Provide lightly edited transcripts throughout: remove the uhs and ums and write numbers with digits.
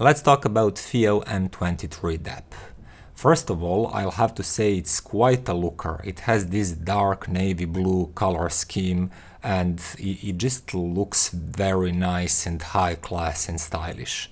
Let's talk about Fiio M23 DAP. First of all, I'll have to say it's quite a looker. It has this dark navy blue color scheme and it just looks very nice and high class and stylish.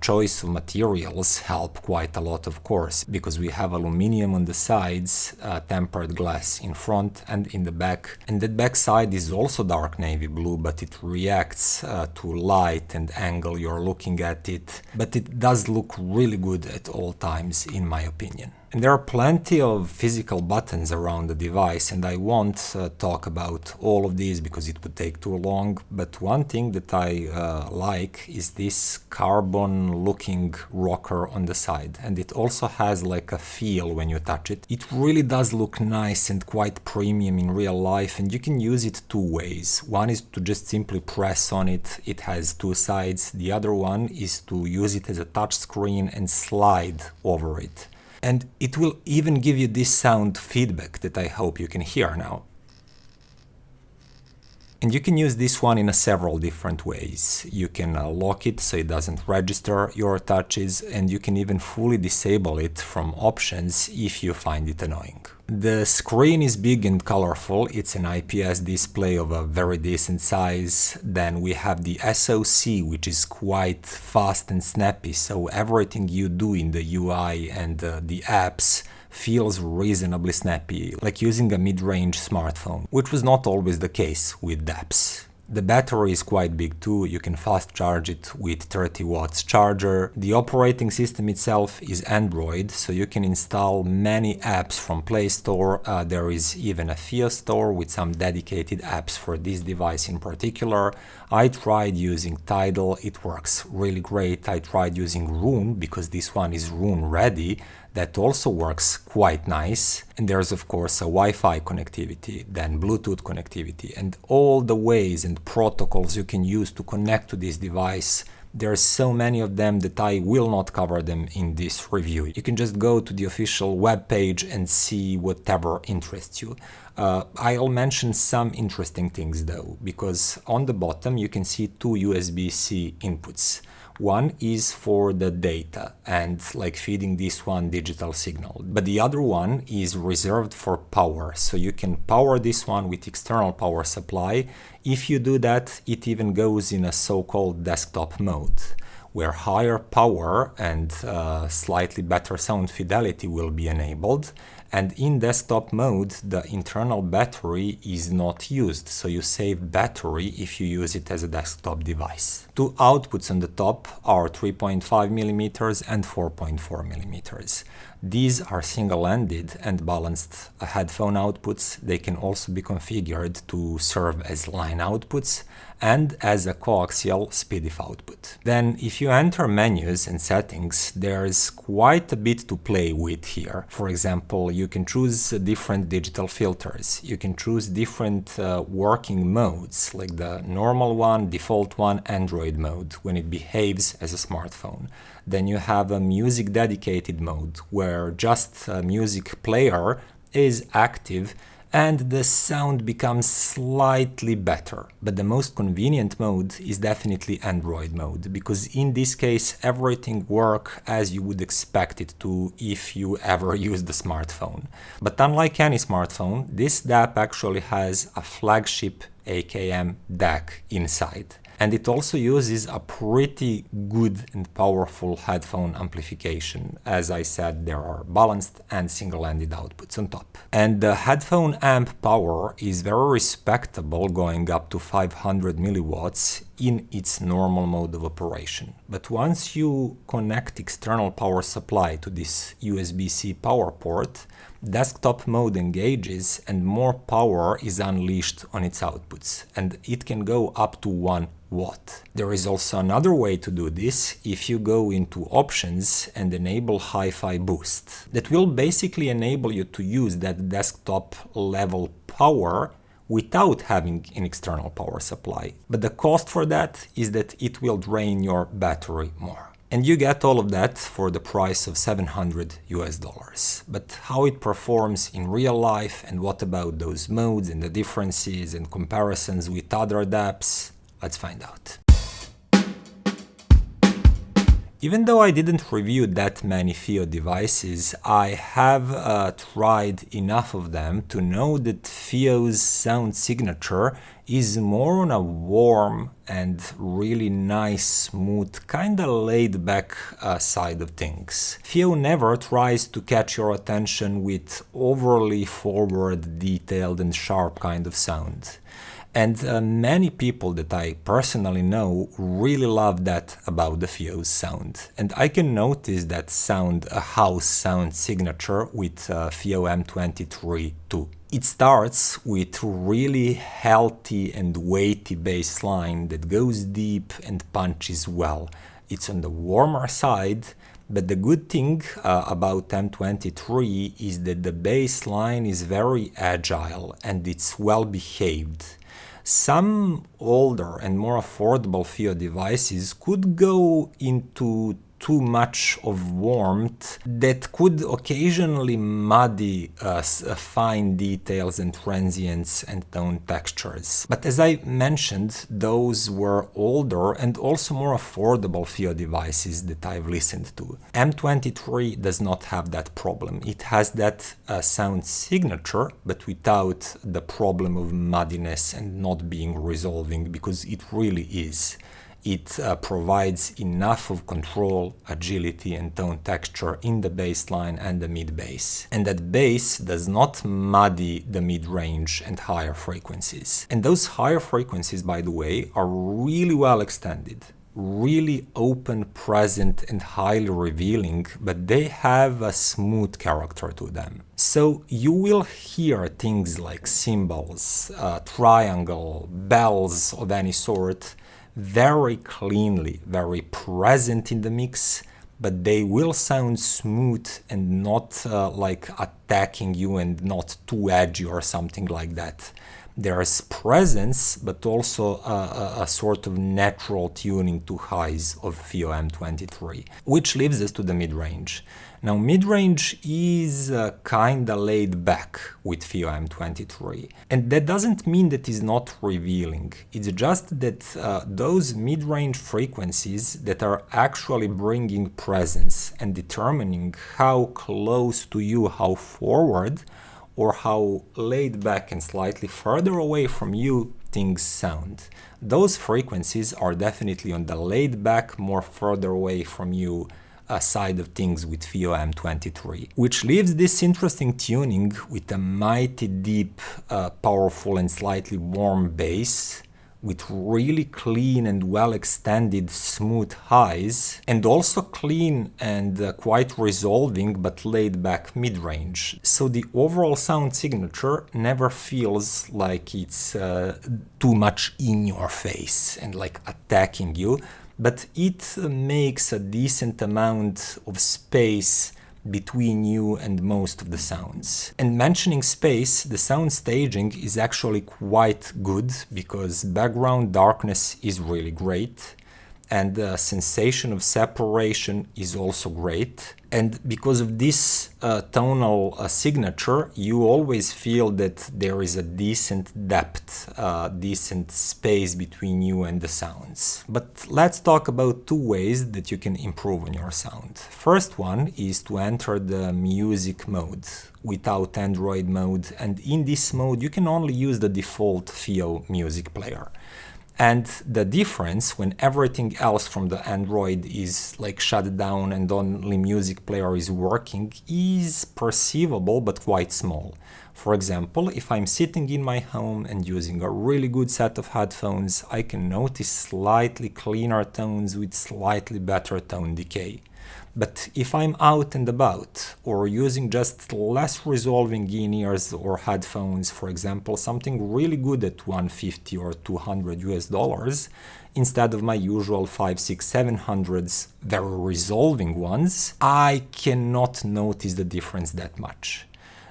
Choice of materials help quite a lot, of course, because we have aluminium on the sides, tempered glass in front and in the back. And that back side is also dark navy blue, but it reacts to light and angle you're looking at it. But it does look really good at all times, in my opinion. And there are plenty of physical buttons around the device, and I won't talk about all of these because it would take too long, but one thing that I like is this carbon looking rocker on the side, and it also has like a feel when you touch it. It really does look nice and quite premium in real life, and you can use it two ways. One is to just simply press on it, it has two sides. The other one is to use it as a touch screen and slide over it. And it will even give you this sound feedback that I hope you can hear now. And you can use this one in several different ways. You can lock it so it doesn't register your touches, and you can even fully disable it from options if you find it annoying. The screen is big and colorful. It's an IPS display of a very decent size. Then we have the SoC, which is quite fast and snappy, so everything you do in the UI and the apps feels reasonably snappy, like using a mid-range smartphone, which was not always the case with DAPs. The battery is quite big too, you can fast charge it with 30 watts charger. The operating system itself is Android, so you can install many apps from Play Store. There is even a Fiio store with some dedicated apps for this device in particular. I tried using Tidal, it works really great. I tried using Rune because this one is Rune ready. That also works quite nice. And there's of course a Wi-Fi connectivity, then Bluetooth connectivity, and all the ways and protocols you can use to connect to this device. There are so many of them that I will not cover them in this review. You can just go to the official web page and see whatever interests you. I'll mention some interesting things though, because on the bottom you can see two USB-C inputs. One is for the data and like feeding this one digital signal, but the other one is reserved for power, so you can power this one with external power supply. If you do that, it even goes in a so-called desktop mode, where higher power and slightly better sound fidelity will be enabled. And in desktop mode, the internal battery is not used, so you save battery if you use it as a desktop device. Two outputs on the top are 3.5mm and 4.4mm. These are single-ended and balanced headphone outputs. They can also be configured to serve as line outputs and as a coaxial SPDIF output. Then if you enter menus and settings, there's quite a bit to play with here. For example, you can choose different digital filters. You can choose different working modes, like the normal one, default one, Android mode, when it behaves as a smartphone. Then you have a music dedicated mode, where just a music player is active and the sound becomes slightly better. But the most convenient mode is definitely Android mode, because in this case everything works as you would expect it to if you ever use the smartphone. But unlike any smartphone, this DAP actually has a flagship AKM DAC inside. And it also uses a pretty good and powerful headphone amplification. As I said, there are balanced and single-ended outputs on top. And the headphone amp power is very respectable, going up to 500 milliwatts in its normal mode of operation. But once you connect external power supply to this USB-C power port, desktop mode engages and more power is unleashed on its outputs, and it can go up to 1 watt. There is also another way to do this if you go into options and enable Hi-Fi boost. That will basically enable you to use that desktop level power without having an external power supply. But the cost for that is that it will drain your battery more. And you get all of that for the price of $700 US. But how it performs in real life, and what about those modes and the differences and comparisons with other DAPs, let's find out. Even though I didn't review that many Fiio devices, I have tried enough of them to know that Fiio's sound signature is more on a warm and really nice, smooth, kinda laid-back side of things. Fiio never tries to catch your attention with overly forward, detailed and sharp kind of sound. And many people that I personally know really love that about the Fiio's sound. And I can notice that sound, a house sound signature with Fiio M23 too. It starts with really healthy and weighty bass line that goes deep and punches well. It's on the warmer side, but the good thing about M23 is that the bass line is very agile and it's well behaved. Some older and more affordable Fiio devices could go into too much of warmth that could occasionally muddy fine details and transients and tone textures. But as I mentioned, those were older and also more affordable Fiio devices that I've listened to. M23 does not have that problem. It has that sound signature, but without the problem of muddiness and not being resolving, because it really is. It provides enough of control, agility and tone texture in the bass line and the mid-bass. And that bass does not muddy the mid-range and higher frequencies. And those higher frequencies, by the way, are really well extended, really open, present and highly revealing, but they have a smooth character to them. So you will hear things like cymbals, triangle, bells of any sort, very cleanly, very present in the mix, but they will sound smooth and not like attacking you and not too edgy or something like that. There's presence, but also a sort of natural tuning to highs of Fiio M23, which leaves us to the mid-range. Now, mid-range is kinda laid back with Fiio M23, and that doesn't mean that it's not revealing. It's just that those mid-range frequencies that are actually bringing presence and determining how close to you, how forward, or how laid back and slightly further away from you things sound. Those frequencies are definitely on the laid back, more further away from you side of things with Fiio M23, which leaves this interesting tuning with a mighty deep, powerful and slightly warm bass, with really clean and well extended smooth highs, and also clean and quite resolving but laid back mid-range. So the overall sound signature never feels like it's too much in your face and like attacking you, but it makes a decent amount of space between you and most of the sounds. And mentioning space, the sound staging is actually quite good because background darkness is really great and the sensation of separation is also great. And because of this tonal signature, you always feel that there is a decent depth, decent space between you and the sounds. But let's talk about two ways that you can improve on your sound. First one is to enter the music mode without Android mode, and in this mode you can only use the default Fiio music player. And the difference when everything else from the Android is like shut down and only music player is working is perceivable but quite small. For example, if I'm sitting in my home and using a really good set of headphones, I can notice slightly cleaner tones with slightly better tone decay. But if I'm out and about, or using just less resolving in-ears or headphones, for example, something really good at $150 or $200 instead of my usual 500, 600, 700s, very resolving ones, I cannot notice the difference that much.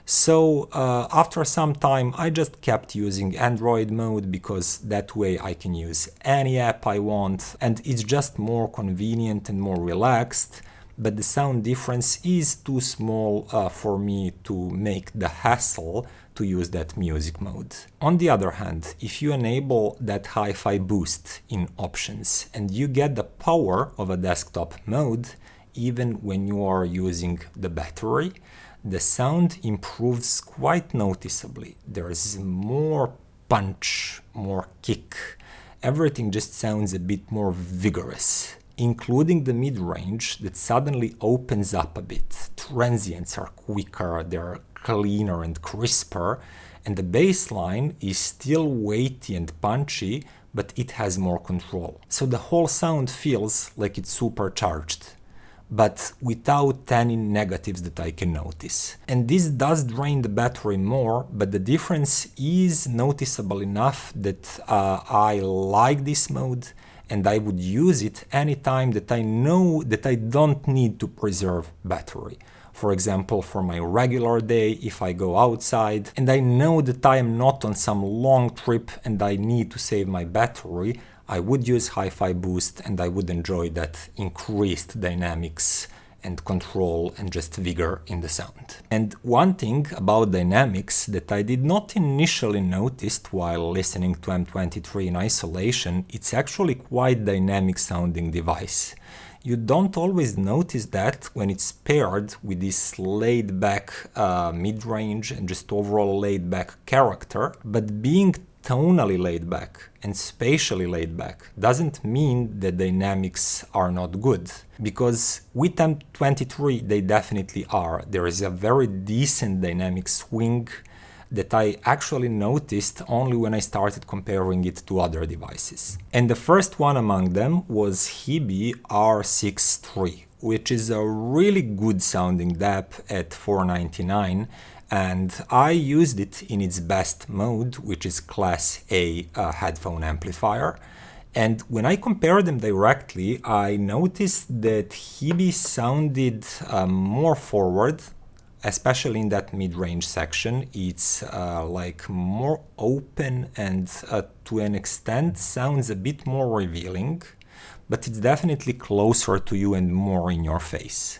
So after some time, I just kept using Android mode because that way I can use any app I want and it's just more convenient and more relaxed. But the sound difference is too small for me to make the hassle to use that music mode. On the other hand, if you enable that hi-fi boost in options and you get the power of a desktop mode, even when you are using the battery, the sound improves quite noticeably. There's more punch, more kick. Everything just sounds a bit more vigorous, including the mid-range that suddenly opens up a bit. Transients are quicker, they're cleaner and crisper, and the bass line is still weighty and punchy, but it has more control. So the whole sound feels like it's supercharged, but without any negatives that I can notice. And this does drain the battery more, but the difference is noticeable enough that I like this mode and I would use it anytime that I know that I don't need to preserve battery. For example, for my regular day, if I go outside and I know that I am not on some long trip and I need to save my battery, I would use hi-fi boost and I would enjoy that increased dynamics and control and just vigor in the sound. And one thing about dynamics that I did not initially notice while listening to M23 in isolation, it's actually quite dynamic sounding device. You don't always notice that when it's paired with this laid-back mid-range and just overall laid-back character, but being tonally laid back and spatially laid back doesn't mean the dynamics are not good, because with M23 they definitely are. There is a very decent dynamic swing that I actually noticed only when I started comparing it to other devices. And the first one among them was Hiby R6 III, which is a really good sounding DAP at $499. And I used it in its best mode, which is Class A headphone amplifier. And when I compared them directly, I noticed that Hiby sounded more forward, especially in that mid-range section. It's like more open and to an extent sounds a bit more revealing, but it's definitely closer to you and more in your face.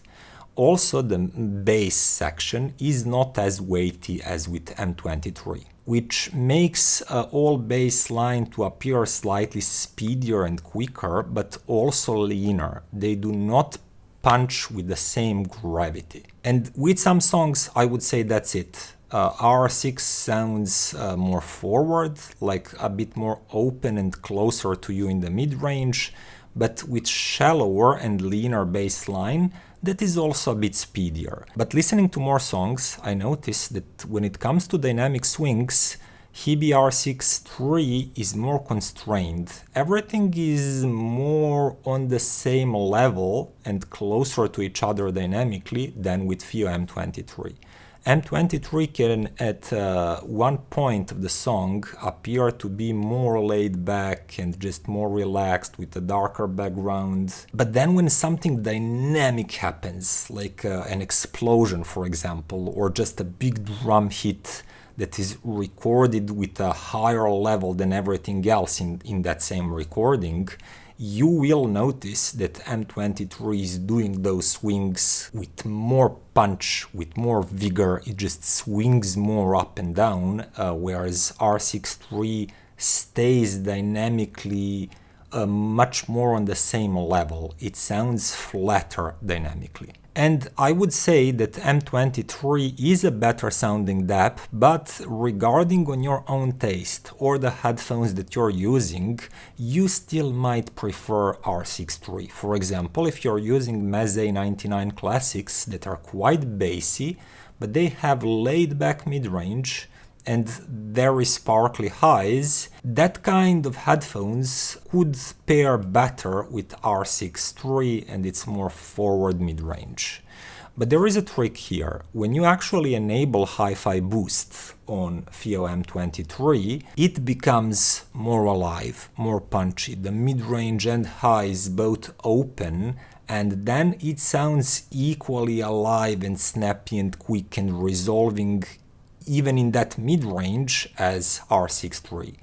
Also, the bass section is not as weighty as with M23, which makes all bass line to appear slightly speedier and quicker, but also leaner. They do not punch with the same gravity. And with some songs, I would say that's it. R6 sounds more forward, like a bit more open and closer to you in the mid-range, but with shallower and leaner bass line, that is also a bit speedier. But listening to more songs, I noticed that when it comes to dynamic swings, Hiby R6 III is more constrained. Everything is more on the same level and closer to each other dynamically than with Fiio M23. M23 can at one point of the song appear to be more laid back and just more relaxed with a darker background. But then when something dynamic happens, like an explosion for example, or just a big drum hit that is recorded with a higher level than everything else in that same recording, you will notice that M23 is doing those swings with more punch, with more vigor. It just swings more up and down, whereas R6 III stays dynamically much more on the same level. It sounds flatter dynamically. And I would say that M23 is a better sounding DAP, but regarding on your own taste or the headphones that you're using, you still might prefer R6 III. For example, if you're using Meze 99 Classics that are quite bassy, but they have laid back mid-range and very sparkly highs, that kind of headphones could pair better with R6 III and its more forward mid-range. But there is a trick here. When you actually enable hi-fi boost on Fiio M23, it becomes more alive, more punchy. The mid-range and highs both open, and then it sounds equally alive and snappy and quick and resolving even in that mid-range as R6 III.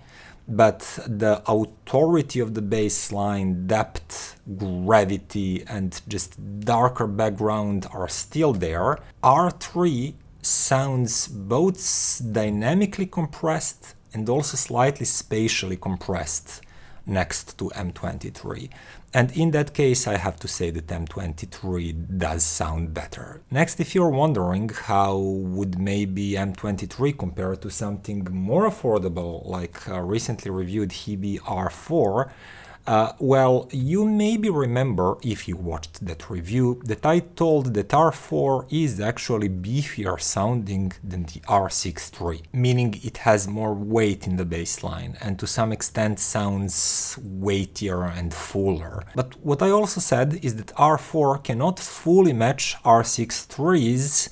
But the authority of the bass line, depth, gravity, and just darker background are still there. R3 sounds both dynamically compressed and also slightly spatially compressed next to M23. And in that case, I have to say that M23 does sound better. Next, if you're wondering how would maybe M23 compare to something more affordable, like recently reviewed Hiby R4, well, you maybe remember, if you watched that review, that I told that R4 is actually beefier sounding than the R6 III, meaning it has more weight in the bass line and to some extent sounds weightier and fuller. But what I also said is that R4 cannot fully match R6 III's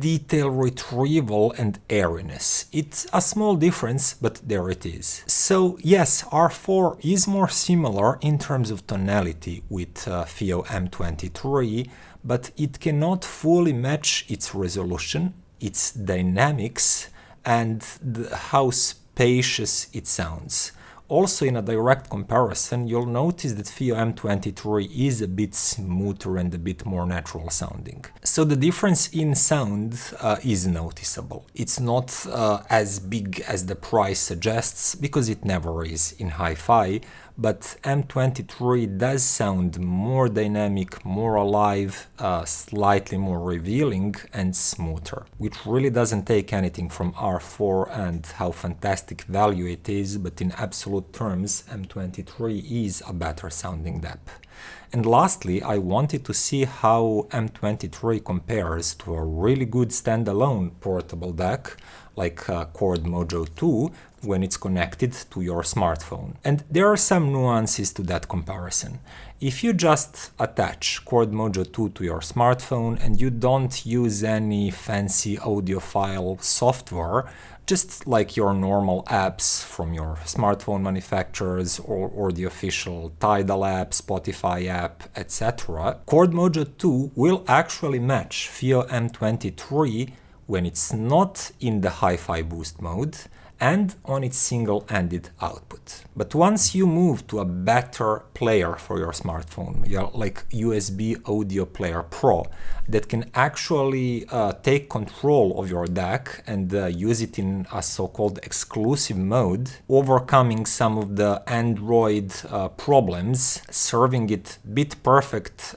detail retrieval and airiness. It's a small difference, but there it is. So yes, R4 is more similar in terms of tonality with Fiio M23, but it cannot fully match its resolution, its dynamics, and how spacious it sounds. Also, in a direct comparison, you'll notice that Fiio M23 is a bit smoother and a bit more natural sounding. So the difference in sound is noticeable. It's not as big as the price suggests, because it never is in hi-fi, but M23 does sound more dynamic, more alive, slightly more revealing and smoother, which really doesn't take anything from R4 and how fantastic value it is, but in absolute terms, M23 is a better sounding DAP. And lastly, I wanted to see how M23 compares to a really good standalone portable DAC, like Chord Mojo 2, when it's connected to your smartphone. And there are some nuances to that comparison. If you just attach Chord Mojo 2 to your smartphone and you don't use any fancy audiophile software, just like your normal apps from your smartphone manufacturers or the official Tidal app, Spotify app, etc., Chord Mojo 2 will actually match Fiio M23 when it's not in the hi-fi boost mode and on its single-ended output. But once you move to a better player for your smartphone, like USB Audio Player Pro, that can actually take control of your DAC and use it in a so-called exclusive mode, overcoming some of the Android problems, serving it bit perfect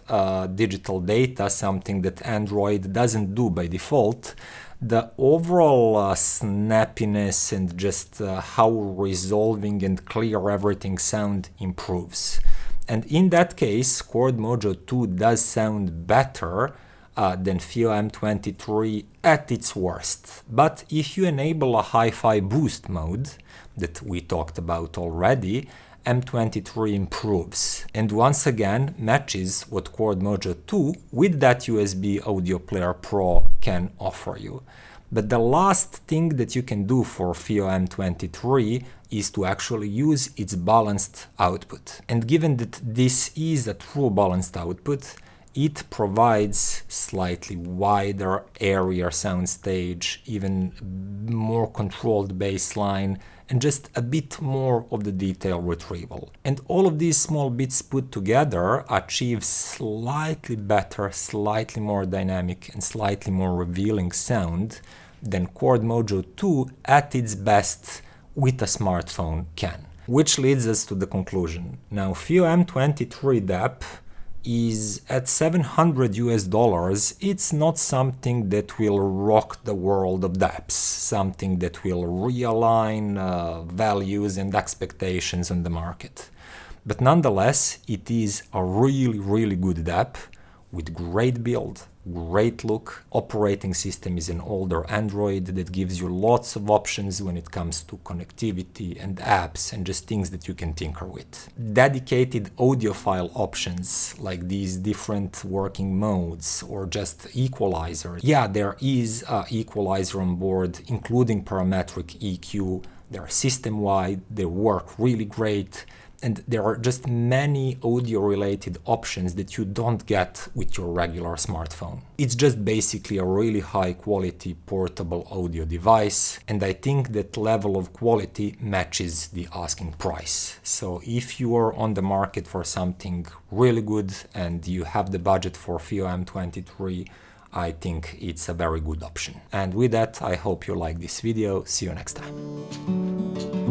digital data, something that Android doesn't do by default, the overall snappiness and just how resolving and clear everything sound improves. And in that case, Chord Mojo 2 does sound better than Fiio M23 at its worst. But if you enable a hi-fi boost mode, that we talked about already, M23 improves, and once again matches what Chord Mojo 2 with that USB Audio Player Pro can offer you. But the last thing that you can do for Fiio M23 is to actually use its balanced output. And given that this is a true balanced output, it provides slightly wider, airier soundstage, even more controlled bass line, and just a bit more of the detail retrieval. And all of these small bits put together achieve slightly better, slightly more dynamic, and slightly more revealing sound than Chord Mojo 2 at its best with a smartphone can. Which leads us to the conclusion. Now, Fiio M23 DAP is at $700 it's not something that will rock the world of DAPs, something that will realign values and expectations on the market. But nonetheless, it is a really good DAP with great build, great look. Operating system is an older Android that gives you lots of options when it comes to connectivity and apps and just things that you can tinker with. Dedicated audiophile options like these different working modes or just equalizer. Yeah, there is an equalizer on board, including parametric EQ. They're system-wide, they work really great. And there are just many audio-related options that you don't get with your regular smartphone. It's just basically a really high-quality portable audio device, and I think that level of quality matches the asking price. So if you are on the market for something really good and you have the budget for Fiio M23, I think it's a very good option. And with that, I hope you like this video. See you next time.